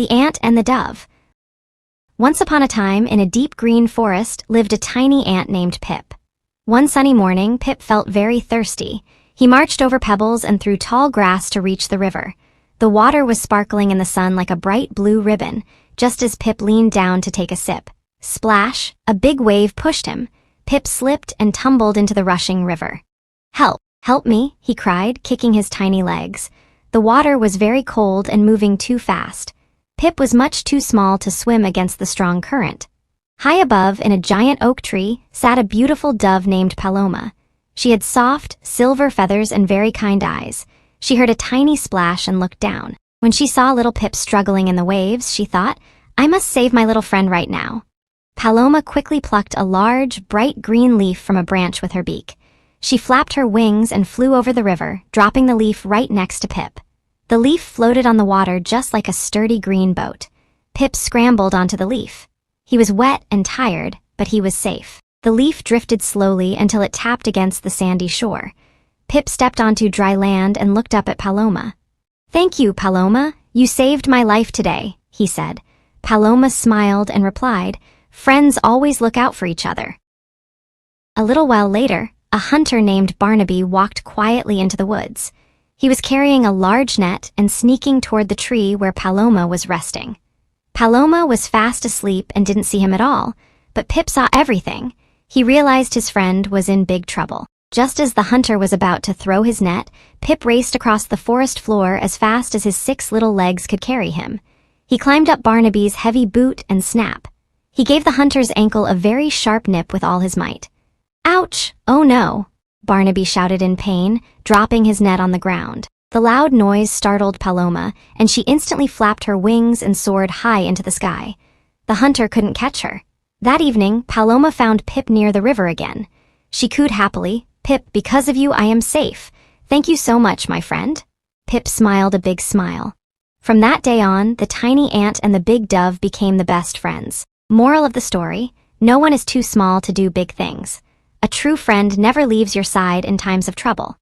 The Ant and the Dove. Once upon a time, in a deep green forest, lived a tiny ant named Pip. One sunny morning, Pip felt very thirsty. He marched over pebbles and through tall grass to reach the river. The water was sparkling in the sun like a bright blue ribbon, just as Pip leaned down to take a sip. Splash! A big wave pushed him. Pip slipped and tumbled into the rushing river. "Help! Help me!" he cried, kicking his tiny legs. The water was very cold and moving too fast. Pip was much too small to swim against the strong current. High above, in a giant oak tree, sat a beautiful dove named Paloma. She had soft, silver feathers and very kind eyes. She heard a tiny splash and looked down. When she saw little Pip struggling in the waves, she thought, "I must save my little friend right now." Paloma quickly plucked a large, bright green leaf from a branch with her beak. She flapped her wings and flew over the river, dropping the leaf right next to Pip. The leaf floated on the water just like a sturdy green boat. Pip scrambled onto the leaf. He was wet and tired, but he was safe. The leaf drifted slowly until it tapped against the sandy shore. Pip stepped onto dry land and looked up at Paloma. "Thank you, Paloma. You saved my life today," he said. Paloma smiled and replied, "Friends always look out for each other." A little while later, a hunter named Barnaby walked quietly into the woods. He was carrying a large net and sneaking toward the tree where Paloma was resting. Paloma was fast asleep and didn't see him at all, but Pip saw everything. He realized his friend was in big trouble. Just as the hunter was about to throw his net, Pip raced across the forest floor as fast as his 6 little legs could carry him. He climbed up Barnaby's heavy boot and snap. He gave the hunter's ankle a very sharp nip with all his might. "Ouch! Oh no!" Barnaby shouted in pain, dropping his net on the ground. The loud noise startled Paloma, and she instantly flapped her wings and soared high into the sky. The hunter couldn't catch her. That evening, Paloma found Pip near the river again. She cooed happily, "Pip, because of you I am safe. Thank you so much, my friend." Pip smiled a big smile. From that day on, the tiny ant and the big dove became the best friends. Moral of the story: no one is too small to do big things. A true friend never leaves your side in times of trouble.